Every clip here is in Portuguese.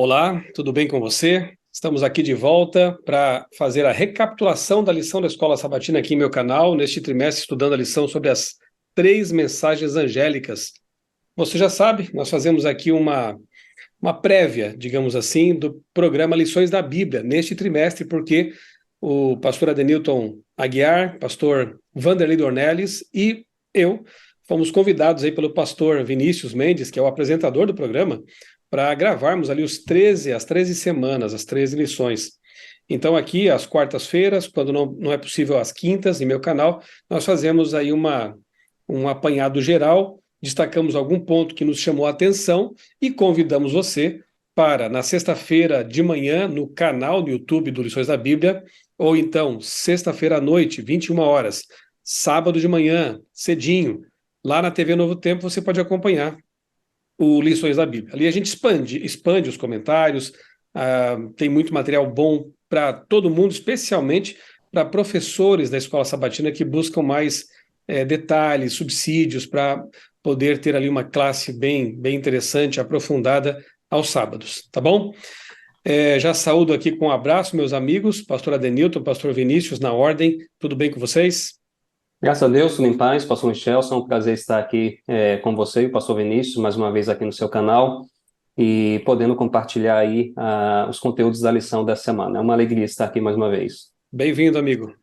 Olá, tudo bem com você? Estamos aqui de volta para fazer a recapitulação da lição da Escola Sabatina aqui em meu canal, neste trimestre estudando a lição sobre as 3 mensagens angélicas. Você já sabe, nós fazemos aqui uma prévia, digamos assim, do programa Lições da Bíblia, neste trimestre, porque o pastor Adenilton Aguiar, pastor Vanderlei Dornelles e eu fomos convidados aí pelo pastor Vinícius Mendes, que é o apresentador do programa, para gravarmos ali as 13 semanas, as 13 lições. Então aqui, às quartas-feiras, quando não é possível às quintas, em meu canal, nós fazemos aí um apanhado geral, destacamos algum ponto que nos chamou a atenção e convidamos você para, na sexta-feira de manhã, no canal do YouTube do Lições da Bíblia, ou então sexta-feira à noite, 21 horas, sábado de manhã, cedinho, lá na TV Novo Tempo você pode acompanhar o Lições da Bíblia. Ali a gente expande os comentários, tem muito material bom para todo mundo, especialmente para professores da Escola Sabatina que buscam mais detalhes, subsídios para poder ter ali uma classe bem interessante, aprofundada aos sábados, tá bom? Já saúdo aqui com um abraço, meus amigos, pastor Adenilton, pastor Vinícius, na ordem, tudo bem com vocês? Graças a Deus, tudo em paz, pastor Michelson, é um prazer estar aqui com você e o pastor Vinícius, mais uma vez aqui no seu canal, e podendo compartilhar aí os conteúdos da lição dessa semana. É uma alegria estar aqui mais uma vez. Bem-vindo, amigo.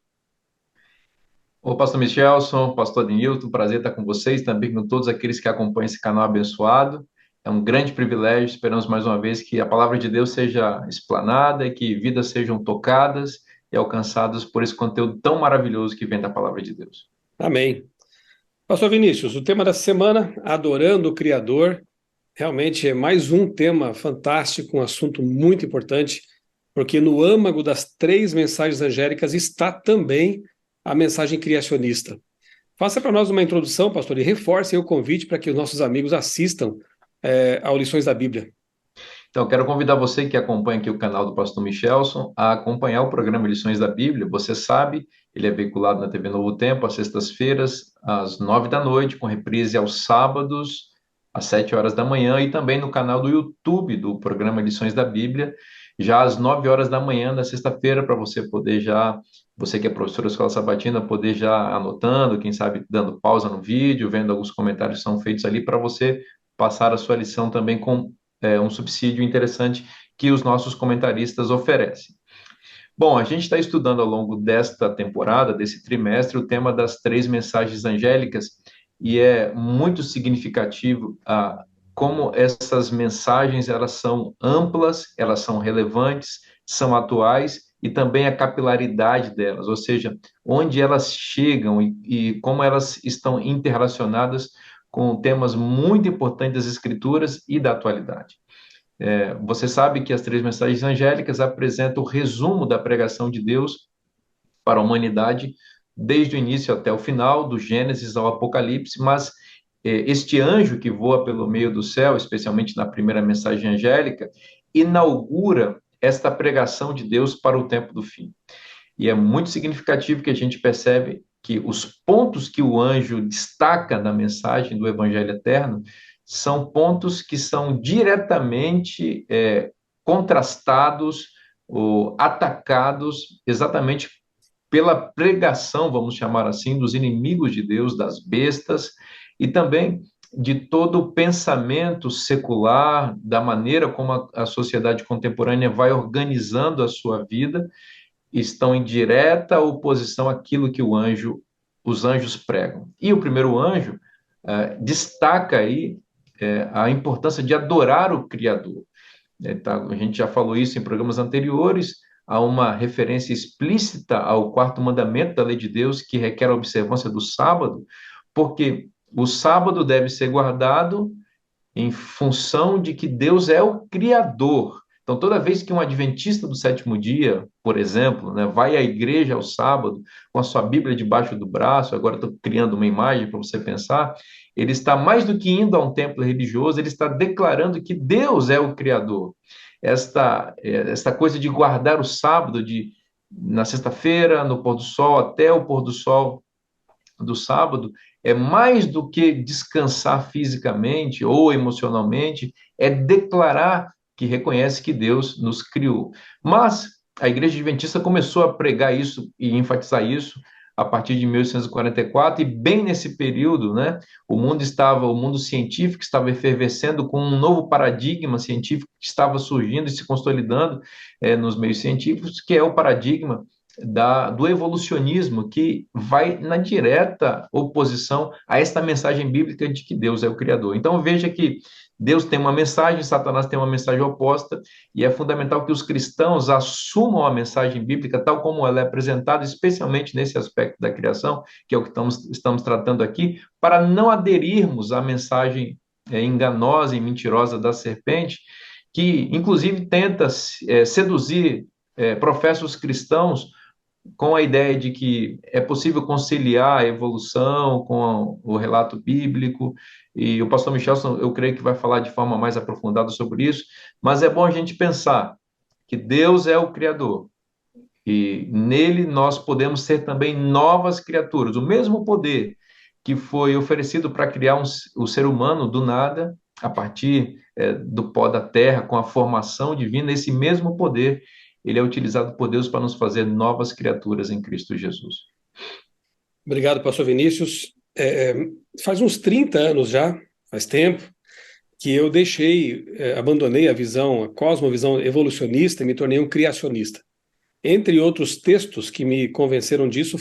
Ô, pastor Michelson, pastor Adnilton, prazer estar com vocês, também com todos aqueles que acompanham esse canal abençoado. É um grande privilégio, esperamos mais uma vez que a palavra de Deus seja explanada e que vidas sejam tocadas e alcançadas por esse conteúdo tão maravilhoso que vem da palavra de Deus. Amém. Pastor Vinícius, o tema da semana, adorando o Criador, realmente é mais um tema fantástico, um assunto muito importante, porque no âmago das 3 mensagens angélicas está também a mensagem criacionista. Faça para nós uma introdução, pastor, e reforce aí o convite para que os nossos amigos assistam ao Lições da Bíblia. Então, quero convidar você que acompanha aqui o canal do pastor Michelson a acompanhar o programa Lições da Bíblia. Você sabe, ele é veiculado na TV Novo Tempo, às sextas-feiras, às 9 da noite, com reprise aos sábados, às 7 horas da manhã, e também no canal do YouTube do programa Lições da Bíblia, já às 9 horas da manhã, na sexta-feira, para você poder já, você que é professor da Escola Sabatina, poder já anotando, quem sabe dando pausa no vídeo, vendo alguns comentários que são feitos ali, para você passar a sua lição também com um subsídio interessante que os nossos comentaristas oferecem. Bom, a gente está estudando ao longo desta temporada, desse trimestre, o tema das 3 mensagens angélicas, e é muito significativo como essas mensagens elas são amplas, elas são relevantes, são atuais, e também a capilaridade delas, ou seja, onde elas chegam e como elas estão interrelacionadas com temas muito importantes das Escrituras e da atualidade. Você sabe que as 3 mensagens angélicas apresentam o resumo da pregação de Deus para a humanidade, desde o início até o final, do Gênesis ao Apocalipse, mas este anjo que voa pelo meio do céu, especialmente na primeira mensagem angélica, inaugura esta pregação de Deus para o tempo do fim. E é muito significativo que a gente percebe que os pontos que o anjo destaca na mensagem do Evangelho Eterno são pontos que são diretamente contrastados ou atacados exatamente pela pregação, vamos chamar assim, dos inimigos de Deus, das bestas, e também de todo o pensamento secular, da maneira como a sociedade contemporânea vai organizando a sua vida, estão em direta oposição àquilo que os anjos pregam. E o primeiro anjo destaca aí a importância de adorar o Criador. A gente já falou isso em programas anteriores, há uma referência explícita ao quarto mandamento da lei de Deus, que requer a observância do sábado, porque o sábado deve ser guardado em função de que Deus é o Criador. Então, toda vez que um adventista do sétimo dia, por exemplo, né, vai à igreja ao sábado, com a sua Bíblia debaixo do braço, agora estou criando uma imagem para você pensar, ele está mais do que indo a um templo religioso, ele está declarando que Deus é o Criador. Esta coisa de guardar o sábado, na sexta-feira, no pôr do sol, até o pôr do sol do sábado, é mais do que descansar fisicamente ou emocionalmente, é declarar que reconhece que Deus nos criou. Mas a Igreja Adventista começou a pregar isso e enfatizar isso a partir de 1844, e bem nesse período, né, o mundo científico estava efervescendo com um novo paradigma científico que estava surgindo e se consolidando nos meios científicos, que é o paradigma do evolucionismo, que vai na direta oposição a esta mensagem bíblica de que Deus é o Criador. Então veja que Deus tem uma mensagem, Satanás tem uma mensagem oposta, e é fundamental que os cristãos assumam a mensagem bíblica tal como ela é apresentada, especialmente nesse aspecto da criação, que é o que estamos tratando aqui, para não aderirmos à mensagem enganosa e mentirosa da serpente, que inclusive tenta seduzir professos cristãos com a ideia de que é possível conciliar a evolução com o relato bíblico, e o pastor Michelson, eu creio que vai falar de forma mais aprofundada sobre isso, mas é bom a gente pensar que Deus é o Criador, e nele nós podemos ser também novas criaturas, o mesmo poder que foi oferecido para criar o ser humano do nada, a partir do pó da terra, com a formação divina, esse mesmo poder ele é utilizado por Deus para nos fazer novas criaturas em Cristo Jesus. Obrigado, pastor Vinícius. Faz uns 30 anos já, faz tempo, que eu abandonei a cosmovisão evolucionista e me tornei um criacionista. Entre outros textos que me convenceram disso,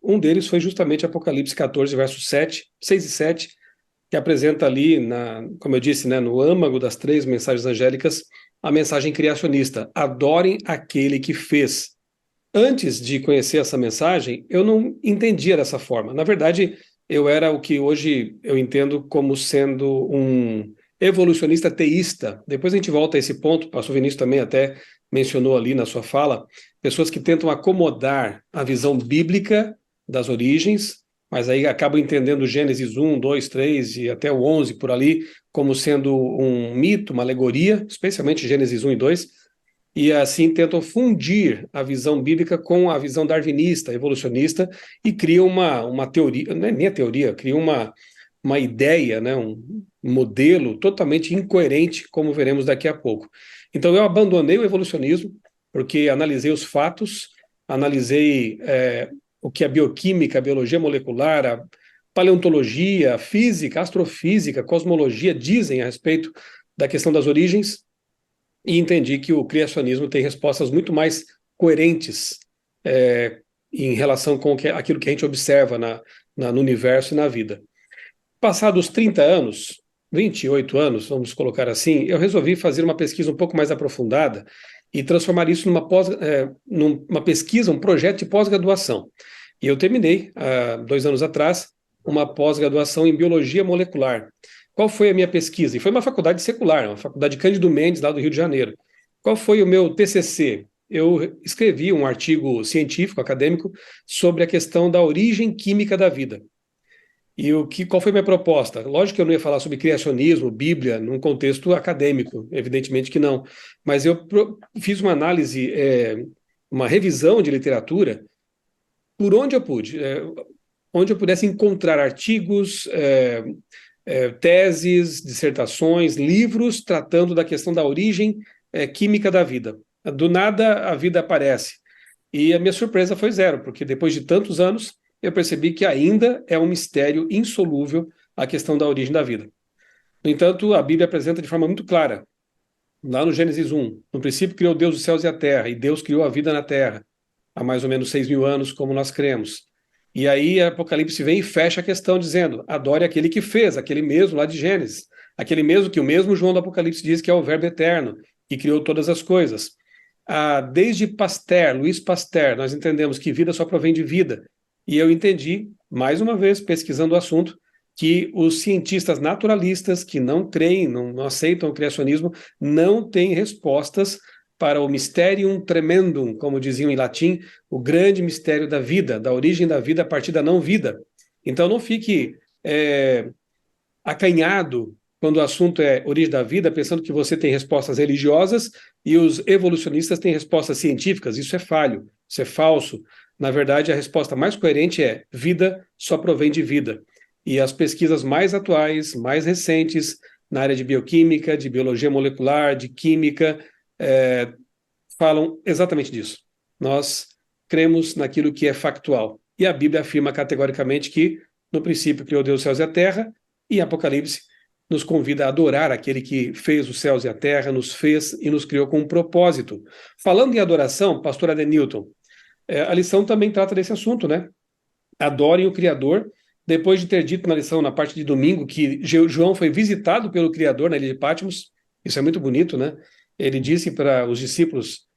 um deles foi justamente Apocalipse 14, versos 6 e 7, que apresenta ali, como eu disse, no âmago das 3 mensagens angélicas, a mensagem criacionista: adorem aquele que fez. Antes de conhecer essa mensagem, eu não entendia dessa forma. Na verdade, eu era o que hoje eu entendo como sendo um evolucionista teísta. Depois a gente volta a esse ponto, o pastor Vinícius também até mencionou ali na sua fala, pessoas que tentam acomodar a visão bíblica das origens, mas aí acabam entendendo Gênesis 1, 2, 3 e até o 11 por ali como sendo um mito, uma alegoria, especialmente Gênesis 1 e 2, e assim tentam fundir a visão bíblica com a visão darwinista, evolucionista, e criam uma teoria, não é nem a teoria, criam uma ideia, um modelo totalmente incoerente, como veremos daqui a pouco. Então eu abandonei o evolucionismo, porque analisei os fatos, analisei o que a bioquímica, a biologia molecular, a paleontologia, a física, a astrofísica, a cosmologia dizem a respeito da questão das origens, e entendi que o criacionismo tem respostas muito mais coerentes em relação com aquilo que a gente observa no universo e na vida. Passados 30 anos, 28 anos, vamos colocar assim, eu resolvi fazer uma pesquisa um pouco mais aprofundada e transformar isso numa pesquisa, um projeto de pós-graduação. E eu terminei, há 2 anos atrás, uma pós-graduação em biologia molecular. Qual foi a minha pesquisa? E foi uma faculdade secular, uma faculdade Cândido Mendes, lá do Rio de Janeiro. Qual foi o meu TCC? Eu escrevi um artigo científico, acadêmico, sobre a questão da origem química da vida. E qual foi a minha proposta? Lógico que eu não ia falar sobre criacionismo, Bíblia, num contexto acadêmico, evidentemente que não. Mas eu fiz uma análise, uma revisão de literatura, por onde eu pude, onde eu pudesse encontrar artigos, teses, dissertações, livros tratando da questão da origem química da vida. Do nada a vida aparece. E a minha surpresa foi zero, porque depois de tantos anos eu percebi que ainda é um mistério insolúvel a questão da origem da vida. No entanto, a Bíblia apresenta de forma muito clara, lá no Gênesis 1, no princípio criou Deus os céus e a terra, e Deus criou a vida na terra, há mais ou menos 6.000 anos, como nós cremos. E aí Apocalipse vem e fecha a questão dizendo: adore aquele que fez, aquele mesmo lá de Gênesis, aquele mesmo que o mesmo João do Apocalipse diz que é o Verbo eterno, que criou todas as coisas. Desde Pasteur, Louis Pasteur, nós entendemos que vida só provém de vida. E eu entendi, mais uma vez, pesquisando o assunto, que os cientistas naturalistas que não creem, não aceitam o criacionismo, não têm respostas para o mysterium tremendum, como diziam em latim, o grande mistério da vida, da origem da vida a partir da não-vida. Então não fique acanhado quando o assunto é origem da vida, pensando que você tem respostas religiosas e os evolucionistas têm respostas científicas. Isso é falho, isso é falso. Na verdade, a resposta mais coerente é: vida só provém de vida. E as pesquisas mais atuais, mais recentes, na área de bioquímica, de biologia molecular, de química, falam exatamente disso. Nós cremos naquilo que é factual. E a Bíblia afirma categoricamente que, no princípio, criou Deus os céus e a terra, e em Apocalipse nos convida a adorar aquele que fez os céus e a terra, nos fez e nos criou com um propósito. Falando em adoração, pastor Adenilton, a lição também trata desse assunto, né? Adorem o Criador. Depois de ter dito na lição, na parte de domingo, que João foi visitado pelo Criador na ilha de Patmos, isso é muito bonito, né? Ele disse para os discípulos,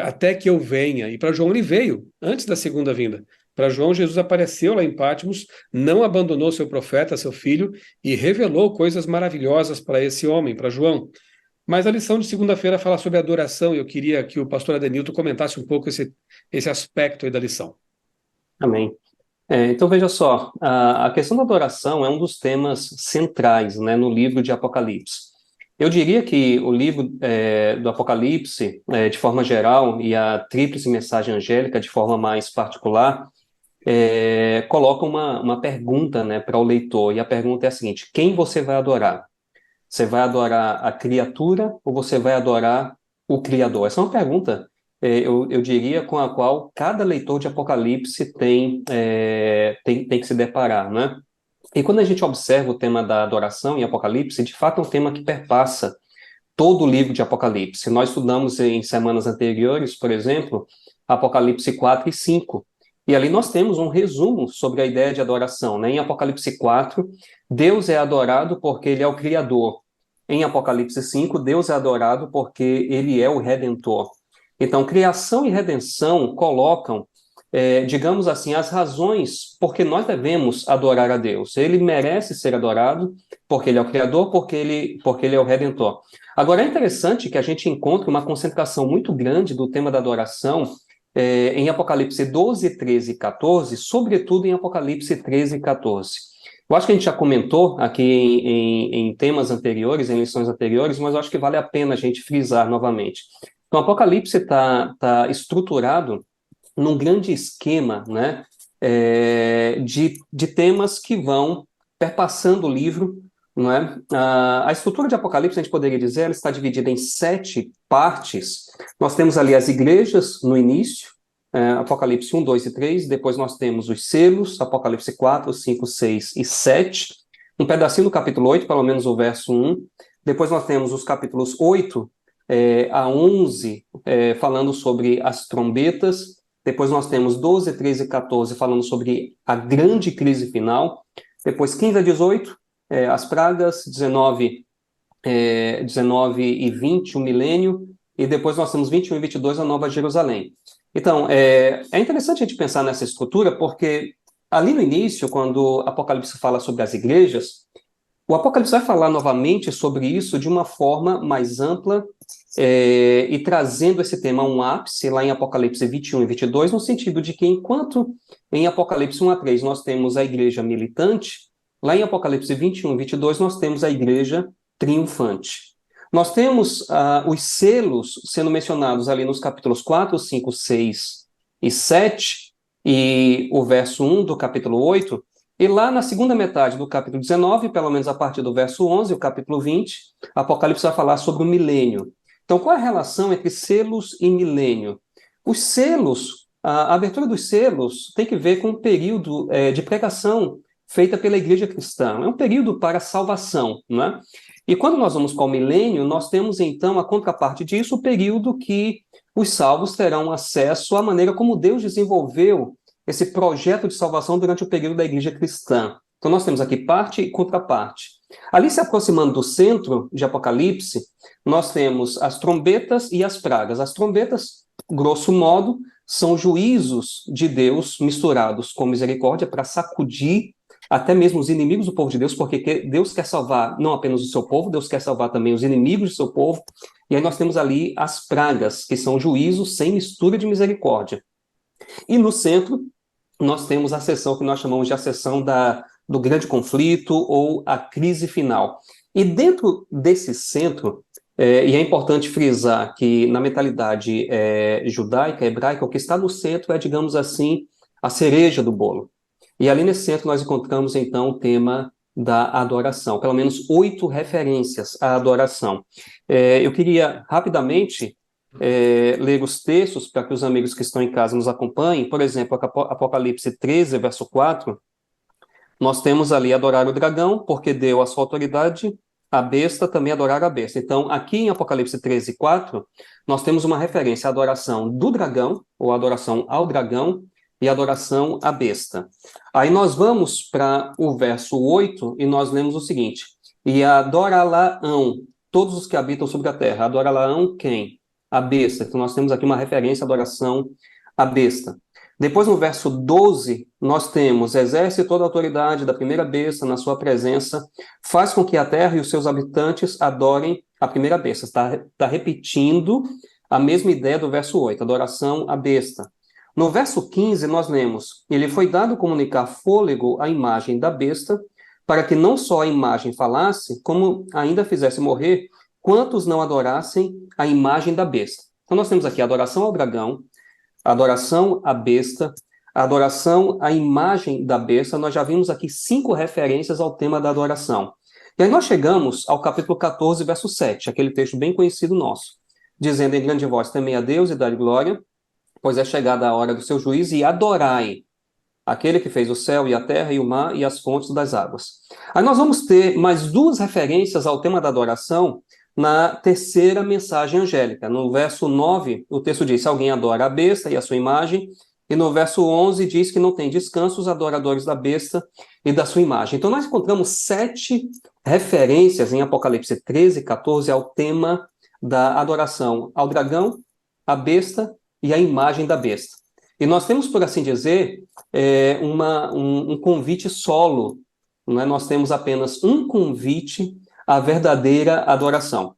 até que eu venha, e para João ele veio, antes da segunda vinda. Para João, Jesus apareceu lá em Patmos, não abandonou seu profeta, seu filho, e revelou coisas maravilhosas para esse homem, para João. Mas a lição de segunda-feira fala sobre adoração, e eu queria que o pastor Adenilton comentasse um pouco esse aspecto aí da lição. Amém. Então, veja só, a questão da adoração é um dos temas centrais, né, no livro de Apocalipse. Eu diria que o livro do Apocalipse, de forma geral, e a tríplice mensagem angélica, de forma mais particular, coloca uma pergunta, né, para o leitor, e a pergunta é a seguinte: quem você vai adorar? Você vai adorar a criatura ou você vai adorar o Criador? Essa é uma pergunta, eu diria, com a qual cada leitor de Apocalipse tem que se deparar, né? E quando a gente observa o tema da adoração em Apocalipse, de fato é um tema que perpassa todo o livro de Apocalipse. Nós estudamos em semanas anteriores, por exemplo, Apocalipse 4 e 5. E ali nós temos um resumo sobre a ideia de adoração, né? Em Apocalipse 4, Deus é adorado porque ele é o Criador. Em Apocalipse 5, Deus é adorado porque ele é o Redentor. Então, criação e redenção colocam, digamos assim, as razões por que nós devemos adorar a Deus. Ele merece ser adorado porque ele é o Criador, porque ele é o Redentor. Agora, é interessante que a gente encontre uma concentração muito grande do tema da adoração em Apocalipse 12, 13 e 14, sobretudo em Apocalipse 13 e 14. Eu acho que a gente já comentou aqui em temas anteriores, em lições anteriores, mas eu acho que vale a pena a gente frisar novamente. Então, o Apocalipse está estruturado num grande esquema, né, de temas que vão perpassando o livro, não é? A estrutura de Apocalipse, a gente poderia dizer, ela está dividida em 7 partes. Nós temos ali as igrejas no início, Apocalipse 1, 2 e 3, depois nós temos os selos, Apocalipse 4, 5, 6 e 7, um pedacinho do capítulo 8, pelo menos o verso 1, depois nós temos os capítulos 8 a 11, falando sobre as trombetas, depois nós temos 12, 13 e 14 falando sobre a grande crise final, depois 15 a 18, as pragas, 19 e 20, o milênio, e depois nós temos 21 e 22, a Nova Jerusalém. Então, é interessante a gente pensar nessa estrutura, porque ali no início, quando Apocalipse fala sobre as igrejas, o Apocalipse vai falar novamente sobre isso de uma forma mais ampla e trazendo esse tema a um ápice lá em Apocalipse 21 e 22, no sentido de que enquanto em Apocalipse 1 a 3 nós temos a igreja militante, lá em Apocalipse 21 e 22 nós temos a igreja triunfante. Nós temos os selos sendo mencionados ali nos capítulos 4, 5, 6 e 7, e o verso 1 do capítulo 8, e lá na segunda metade do capítulo 19, pelo menos a partir do verso 11, o capítulo 20, Apocalipse vai falar sobre o milênio. Então, qual é a relação entre selos e milênio? Os selos, a abertura dos selos tem que ver com um período de pregação feita pela igreja cristã. É um período para salvação, né? E quando nós vamos para o milênio, nós temos então a contraparte disso, o período que os salvos terão acesso à maneira como Deus desenvolveu esse projeto de salvação durante o período da igreja cristã. Então nós temos aqui parte e contraparte. Ali se aproximando do centro de Apocalipse, nós temos as trombetas e as pragas. As trombetas, grosso modo, são juízos de Deus misturados com misericórdia para sacudir até mesmo os inimigos do povo de Deus, porque Deus quer salvar não apenas o seu povo, Deus quer salvar também os inimigos do seu povo. E aí nós temos ali as pragas, que são juízos sem mistura de misericórdia. E no centro, nós temos a seção que nós chamamos de a seção do grande conflito ou a crise final. E dentro desse centro, e é importante frisar que na mentalidade judaica, hebraica, o que está no centro é, digamos assim, a cereja do bolo. E ali nesse centro nós encontramos, então, o tema da adoração, pelo menos 8 referências à adoração. Eu queria rapidamente ler os textos para que os amigos que estão em casa nos acompanhem. Por exemplo, Apocalipse 13, verso 4, nós temos ali adorar o dragão, porque deu a sua autoridade, a besta também adorar a besta. Então, aqui em Apocalipse 13, 4, nós temos uma referência à adoração do dragão, ou adoração ao dragão, e adoração à besta. Aí nós vamos para o verso 8 e nós lemos o seguinte: e adorá-la-ão todos os que habitam sobre a terra. Adorá-la-ão quem? A besta. Então nós temos aqui uma referência à adoração à besta. Depois, no verso 12, nós temos: exerce toda a autoridade da primeira besta na sua presença, faz com que a terra e os seus habitantes adorem a primeira besta. Está repetindo a mesma ideia do verso 8, adoração à besta. No verso 15, nós lemos: ele foi dado comunicar fôlego à imagem da besta, para que não só a imagem falasse, como ainda fizesse morrer quantos não adorassem a imagem da besta. Então nós temos aqui a adoração ao dragão, a adoração à besta, a adoração à imagem da besta. Nós já vimos aqui 5 referências ao tema da adoração. E aí nós chegamos ao capítulo 14, verso 7, aquele texto bem conhecido nosso, dizendo em grande voz: temei a Deus e dai glória, pois é chegada a hora do seu juízo, e adorai aquele que fez o céu e a terra e o mar e as fontes das águas. Aí nós vamos ter mais 2 referências ao tema da adoração na terceira mensagem angélica. No verso 9, o texto diz: se alguém adora a besta e a sua imagem, e no verso 11 diz que não tem descanso os adoradores da besta e da sua imagem. Então nós encontramos 7 referências em Apocalipse 13 e 14 ao tema da adoração ao dragão, à besta e a imagem da besta. E nós temos, por assim dizer, um convite solo, não é? Nós temos apenas um convite à verdadeira adoração.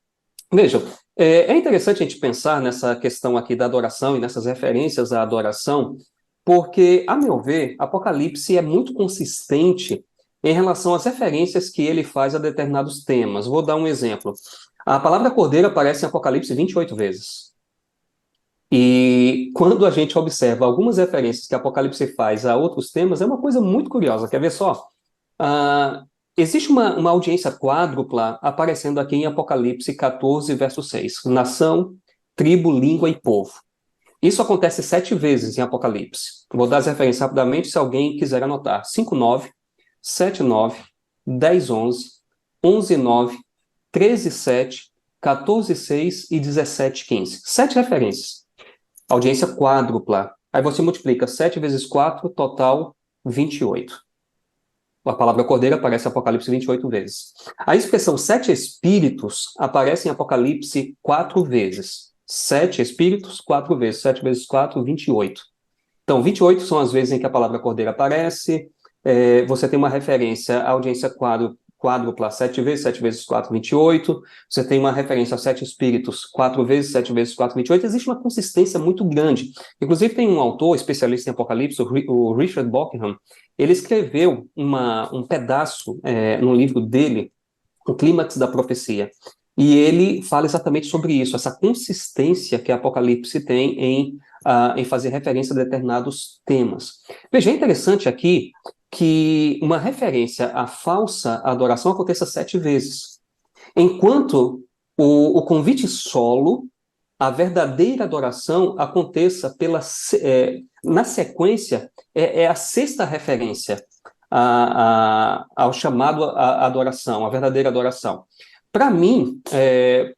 Vejam, é interessante a gente pensar nessa questão aqui da adoração e nessas referências à adoração, porque, a meu ver, Apocalipse é muito consistente em relação às referências que ele faz a determinados temas. Vou dar um exemplo. A palavra cordeiro aparece em Apocalipse 28 vezes. E quando a gente observa algumas referências que Apocalipse faz a outros temas, é uma coisa muito curiosa. Quer ver só? Existe uma audiência quádrupla aparecendo aqui em Apocalipse 14, verso 6. Nação, tribo, língua e povo. Isso acontece 7 vezes em Apocalipse. Vou dar as referências rapidamente, se alguém quiser anotar. 5:9, 7:9, 10:11, 11:9, 13:7, 14:6 e 17:15. 7 referências. Audiência quádrupla. Aí você multiplica 7 vezes 4, total 28. A palavra cordeiro aparece em Apocalipse 28 vezes. A expressão 7 espíritos aparece em Apocalipse 4 vezes. 7 espíritos, 4 vezes. 7 vezes 4, 28. Então, 28 são as vezes em que a palavra cordeiro aparece. Você tem uma referência à audiência quádrupla 7 vezes, 7 vezes 4, 28. Você tem uma referência a 7 espíritos, 4 vezes, 7 vezes 4, 28. Existe uma consistência muito grande. Inclusive, tem um autor especialista em Apocalipse, o Richard Bauckham. Ele escreveu um pedaço no livro dele, O Clímax da Profecia. E ele fala exatamente sobre isso, essa consistência que Apocalipse tem em fazer referência a determinados temas. Veja, é interessante aqui que uma referência à falsa adoração aconteça 7 vezes, enquanto o convite solo, a verdadeira adoração, aconteça na sequência, é a 6ª referência ao chamado à adoração, à verdadeira adoração. Para mim,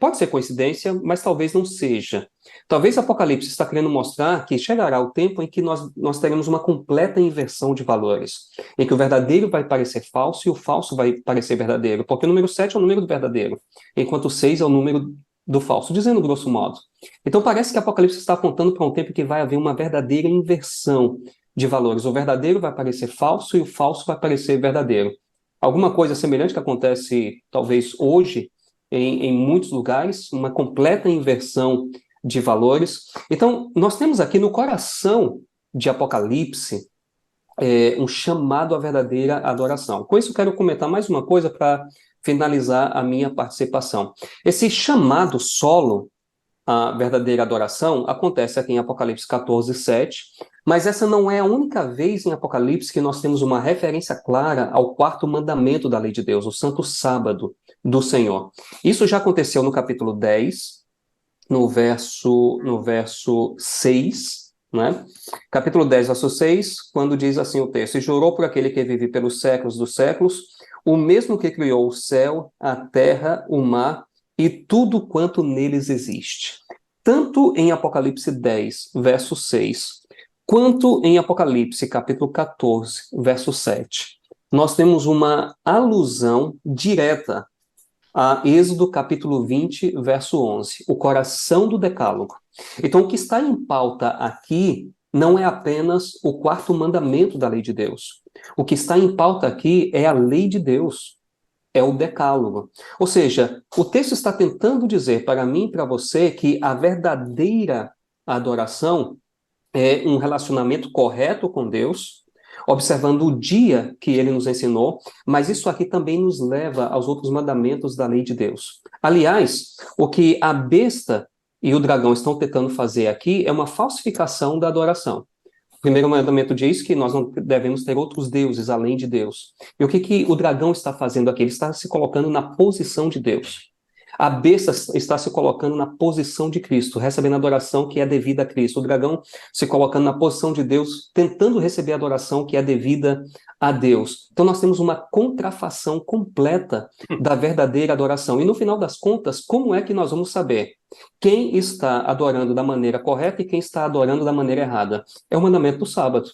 pode ser coincidência, mas talvez não seja. Talvez Apocalipse está querendo mostrar que chegará o tempo em que nós teremos uma completa inversão de valores, em que o verdadeiro vai parecer falso e o falso vai parecer verdadeiro, porque o número 7 é o número do verdadeiro, enquanto o 6 é o número do falso, dizendo grosso modo. Então parece que Apocalipse está apontando para um tempo em que vai haver uma verdadeira inversão de valores. O verdadeiro vai parecer falso e o falso vai parecer verdadeiro. Alguma coisa semelhante que acontece, talvez, hoje, em muitos lugares, uma completa inversão de valores. Então, nós temos aqui no coração de Apocalipse um chamado à verdadeira adoração. Com isso, eu quero comentar mais uma coisa para finalizar a minha participação. Esse chamado solo à verdadeira adoração acontece aqui em Apocalipse 14, 7, Mas essa não é a única vez em Apocalipse que nós temos uma referência clara ao quarto mandamento da lei de Deus, o Santo Sábado do Senhor. Isso já aconteceu no capítulo 10, no verso 6, né? Capítulo 10, verso 6, quando diz assim o texto: "E jurou por aquele que vive pelos séculos dos séculos, o mesmo que criou o céu, a terra, o mar e tudo quanto neles existe." Tanto em Apocalipse 10, verso 6, quanto em Apocalipse, capítulo 14, verso 7, nós temos uma alusão direta a Êxodo capítulo 20, verso 11, o coração do decálogo. Então, o que está em pauta aqui não é apenas o quarto mandamento da lei de Deus. O que está em pauta aqui é a lei de Deus, é o decálogo. Ou seja, o texto está tentando dizer para mim e para você que a verdadeira adoração é um relacionamento correto com Deus, observando o dia que ele nos ensinou, mas isso aqui também nos leva aos outros mandamentos da lei de Deus. Aliás, o que a besta e o dragão estão tentando fazer aqui é uma falsificação da adoração. O primeiro mandamento diz que nós não devemos ter outros deuses além de Deus. E o que o dragão está fazendo aqui? Ele está se colocando na posição de Deus. A besta está se colocando na posição de Cristo, recebendo a adoração que é devida a Cristo. O dragão se colocando na posição de Deus, tentando receber a adoração que é devida a Deus. Então nós temos uma contrafação completa da verdadeira adoração. E no final das contas, como é que nós vamos saber quem está adorando da maneira correta e quem está adorando da maneira errada? É o mandamento do sábado.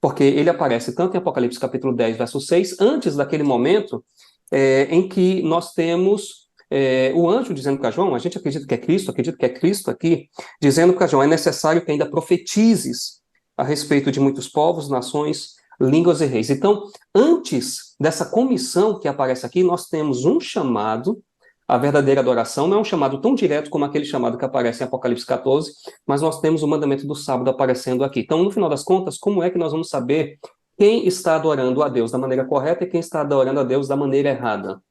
Porque ele aparece tanto em Apocalipse capítulo 10, verso 6, antes daquele momento em que nós temos o anjo dizendo para João: a gente acredita que é Cristo aqui, dizendo para João: é necessário que ainda profetizes a respeito de muitos povos, nações, línguas e reis. Então, antes dessa comissão que aparece aqui, nós temos um chamado. A verdadeira adoração não é um chamado tão direto como aquele chamado que aparece em Apocalipse 14, mas nós temos o mandamento do sábado aparecendo aqui. Então, no final das contas, como é que nós vamos saber quem está adorando a Deus da maneira correta e quem está adorando a Deus da maneira errada?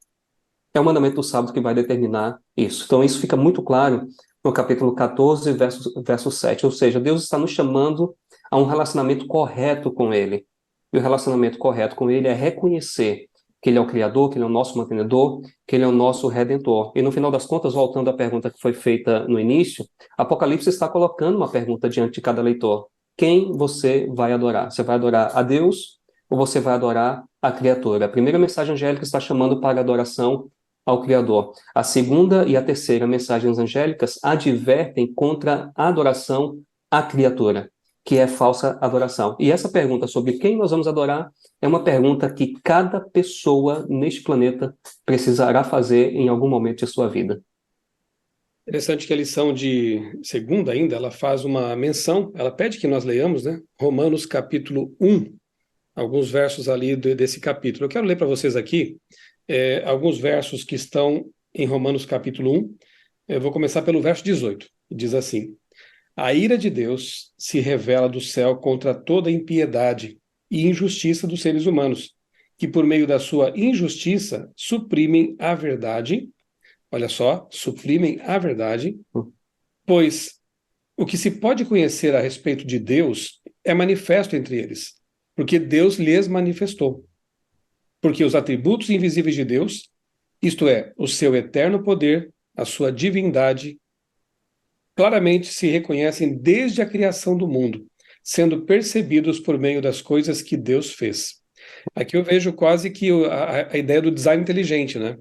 É o mandamento do sábado que vai determinar isso. Então, isso fica muito claro no capítulo 14, verso 7. Ou seja, Deus está nos chamando a um relacionamento correto com Ele. E o relacionamento correto com Ele é reconhecer que Ele é o Criador, que Ele é o nosso mantenedor, que Ele é o nosso Redentor. E no final das contas, voltando à pergunta que foi feita no início, Apocalipse está colocando uma pergunta diante de cada leitor: quem você vai adorar? Você vai adorar a Deus ou você vai adorar a criatura? A primeira mensagem angélica está chamando para a adoração ao Criador. A segunda e a terceira mensagens angélicas advertem contra a adoração à criatura, que é falsa adoração. E essa pergunta sobre quem nós vamos adorar é uma pergunta que cada pessoa neste planeta precisará fazer em algum momento de sua vida. Interessante que a lição de segunda ainda, ela faz uma menção, ela pede que nós leiamos, né? Romanos capítulo 1, alguns versos ali desse capítulo. Eu quero ler para vocês aqui alguns versos que estão em Romanos capítulo 1. Eu vou começar pelo verso 18. Diz assim: a ira de Deus se revela do céu contra toda impiedade e injustiça dos seres humanos, que por meio da sua injustiça suprimem a verdade. Olha só, suprimem a verdade, pois o que se pode conhecer a respeito de Deus é manifesto entre eles, porque Deus lhes manifestou. Porque os atributos invisíveis de Deus, isto é, o seu eterno poder, a sua divindade, claramente se reconhecem desde a criação do mundo, sendo percebidos por meio das coisas que Deus fez. Aqui eu vejo quase que a ideia do design inteligente, né?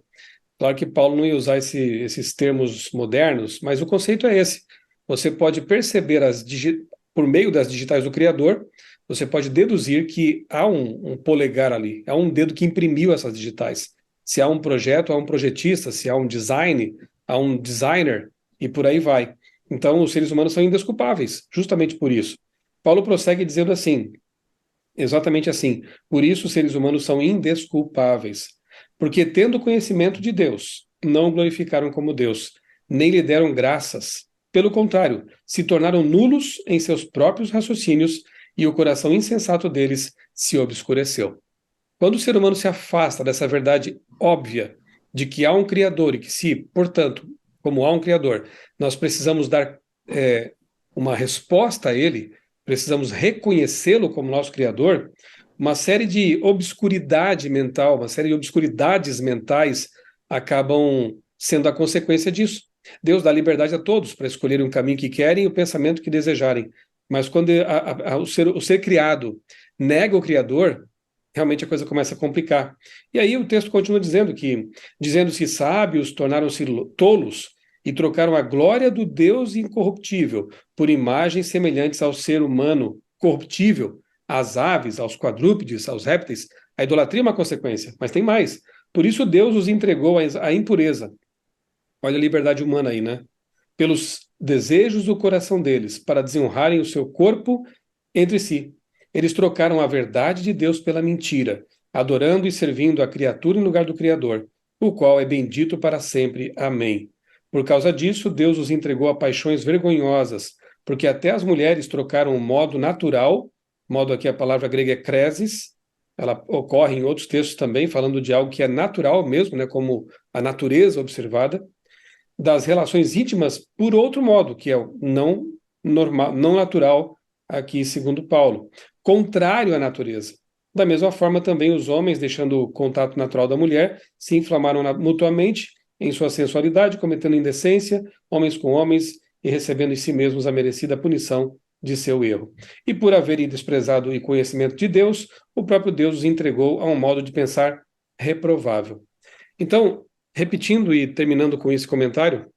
Claro que Paulo não ia usar esses termos modernos, mas o conceito é esse. Você pode perceber por meio das digitais do Criador, você pode deduzir que há um polegar ali, há um dedo que imprimiu essas digitais. Se há um projeto, há um projetista, se há um design, há um designer, e por aí vai. Então, os seres humanos são indesculpáveis, justamente por isso. Paulo prossegue dizendo assim, exatamente assim: por isso os seres humanos são indesculpáveis, porque tendo conhecimento de Deus, não o glorificaram como Deus, nem lhe deram graças. Pelo contrário, se tornaram nulos em seus próprios raciocínios, e o coração insensato deles se obscureceu. Quando o ser humano se afasta dessa verdade óbvia de que há um Criador e que se, portanto, como há um Criador, nós precisamos dar uma resposta a Ele, precisamos reconhecê-lo como nosso Criador, uma série de obscuridade mental, uma série de obscuridades mentais acabam sendo a consequência disso. Deus dá liberdade a todos para escolherem o caminho que querem e o pensamento que desejarem. Mas quando o ser criado nega o Criador, realmente a coisa começa a complicar. E aí o texto continua dizendo que, dizendo-se sábios, tornaram-se tolos e trocaram a glória do Deus incorruptível por imagens semelhantes ao ser humano corruptível, às aves, aos quadrúpedes, aos répteis. A idolatria é uma consequência, mas tem mais. Por isso Deus os entregou à impureza. Olha a liberdade humana aí, né? Pelos desejos do coração deles, para desonrarem o seu corpo entre si. Eles trocaram a verdade de Deus pela mentira, adorando e servindo a criatura em lugar do Criador, o qual é bendito para sempre. Amém. Por causa disso, Deus os entregou a paixões vergonhosas, porque até as mulheres trocaram o modo natural, modo aqui a palavra grega é kresis, ela ocorre em outros textos também, falando de algo que é natural mesmo, né, como a natureza observada, das relações íntimas por outro modo, que é o não normal, não natural, aqui segundo Paulo, contrário à natureza. Da mesma forma, também os homens, deixando o contato natural da mulher, se inflamaram mutuamente em sua sensualidade, cometendo indecência, homens com homens, e recebendo em si mesmos a merecida punição de seu erro. E por haverem desprezado o conhecimento de Deus, o próprio Deus os entregou a um modo de pensar reprovável. Então, repetindo e terminando com esse comentário,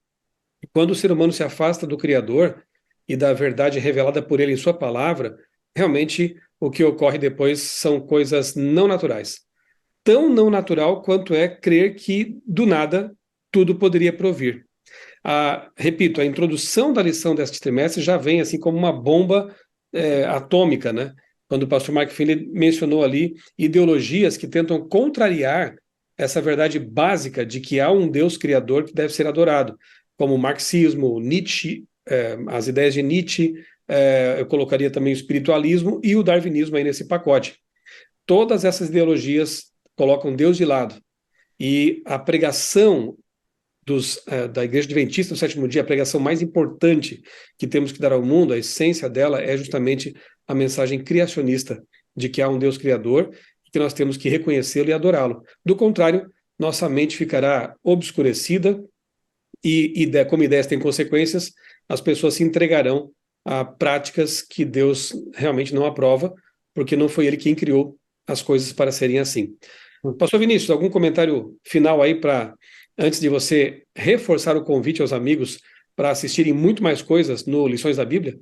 quando o ser humano se afasta do Criador e da verdade revelada por ele em sua palavra, realmente o que ocorre depois são coisas não naturais. Tão não natural quanto é crer que, do nada, tudo poderia provir. Repito, a introdução da lição deste trimestre já vem assim como uma bomba atômica, né? Quando o pastor Mark Finley mencionou ali ideologias que tentam contrariar essa verdade básica de que há um Deus criador que deve ser adorado, como o marxismo, Nietzsche, as ideias de Nietzsche, eu colocaria também o espiritualismo e o darwinismo aí nesse pacote. Todas essas ideologias colocam Deus de lado. E a pregação da Igreja Adventista do Sétimo Dia, a pregação mais importante que temos que dar ao mundo, a essência dela é justamente a mensagem criacionista de que há um Deus criador e que nós temos que reconhecê-lo e adorá-lo. Do contrário, nossa mente ficará obscurecida e como ideias têm consequências, as pessoas se entregarão a práticas que Deus realmente não aprova, porque não foi Ele quem criou as coisas para serem assim. Pastor Vinícius, algum comentário final aí antes de você reforçar o convite aos amigos para assistirem muito mais coisas no Lições da Bíblia?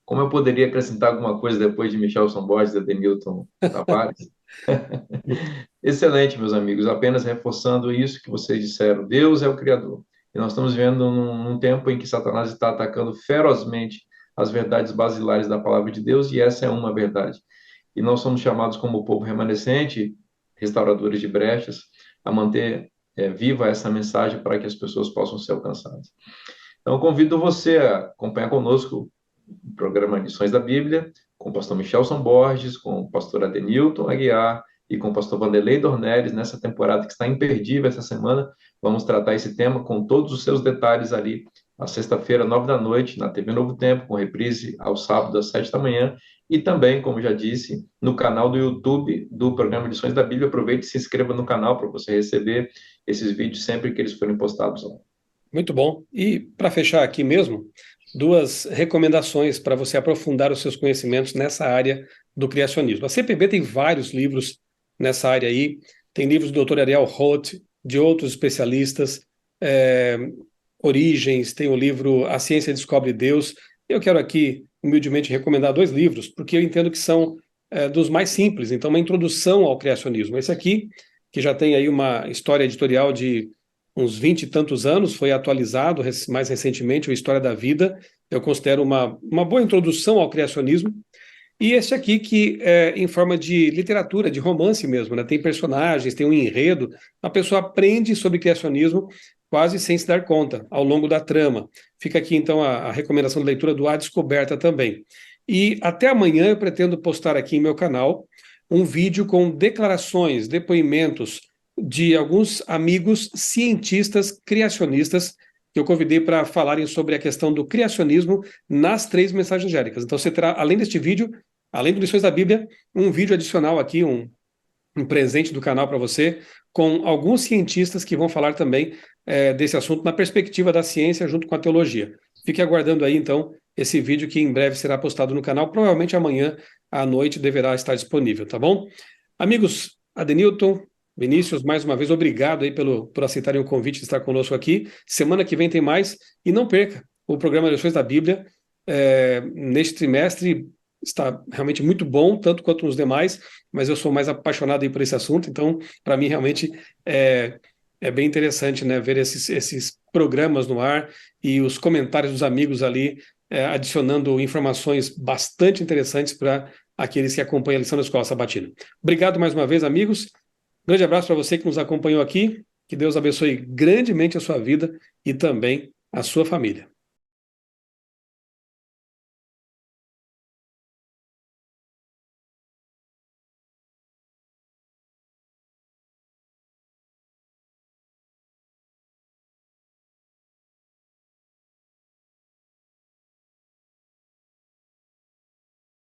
Como eu poderia acrescentar alguma coisa depois de Michelson Borges e Adenilton Tavares? Excelente, meus amigos. Apenas reforçando isso que vocês disseram. Deus é o Criador. E nós estamos vivendo num tempo em que Satanás está atacando ferozmente as verdades basilares da palavra de Deus, e essa é uma verdade. E nós somos chamados como povo remanescente, restauradores de brechas, a manter viva essa mensagem para que as pessoas possam ser alcançadas. Então, convido você a acompanhar conosco o programa Lições da Bíblia, com o pastor Michelson Borges, com o pastor Adenilton Aguiar e com o pastor Vanderlei Dornelles, nessa temporada que está imperdível essa semana. Vamos tratar esse tema com todos os seus detalhes ali, na sexta-feira, 9 da noite, na TV Novo Tempo, com reprise ao sábado, às 7 da manhã, e também, como já disse, no canal do YouTube do programa Lições da Bíblia. Aproveite e se inscreva no canal para você receber esses vídeos sempre que eles forem postados lá. Muito bom. E para fechar aqui mesmo, duas recomendações para você aprofundar os seus conhecimentos nessa área do criacionismo. A CPB tem vários livros nessa área aí, tem livros do Dr. Ariel Roth, de outros especialistas, Origens, tem o livro A Ciência Descobre Deus. Eu quero aqui, humildemente, recomendar dois livros, porque eu entendo que são dos mais simples, então uma introdução ao criacionismo. Esse aqui, que já tem aí uma história editorial de uns 20 e tantos anos, foi atualizado mais recentemente, o História da Vida, eu considero uma boa introdução ao criacionismo. E esse aqui que é em forma de literatura, de romance mesmo, né? Tem personagens, tem um enredo, a pessoa aprende sobre criacionismo quase sem se dar conta, ao longo da trama. Fica aqui então a recomendação de leitura do A Descoberta também. E até amanhã eu pretendo postar aqui em meu canal um vídeo com declarações, depoimentos de alguns amigos cientistas criacionistas que eu convidei para falarem sobre a questão do criacionismo nas 3 mensagens angélicas. Então você terá, além deste vídeo, além do Lições da Bíblia, um vídeo adicional aqui, um presente do canal para você, com alguns cientistas que vão falar também desse assunto na perspectiva da ciência junto com a teologia. Fique aguardando aí, então, esse vídeo que em breve será postado no canal, provavelmente amanhã à noite deverá estar disponível, tá bom? Amigos, Adenilton, Vinícius, mais uma vez, obrigado aí por aceitarem o convite de estar conosco aqui. Semana que vem tem mais, e não perca o programa Lições da Bíblia. Neste trimestre está realmente muito bom, tanto quanto nos demais, mas eu sou mais apaixonado aí por esse assunto, então, para mim, realmente é bem interessante, né, ver esses programas no ar e os comentários dos amigos ali, adicionando informações bastante interessantes para aqueles que acompanham a lição da Escola Sabatina. Obrigado mais uma vez, amigos. Grande abraço para você que nos acompanhou aqui. Que Deus abençoe grandemente a sua vida e também a sua família.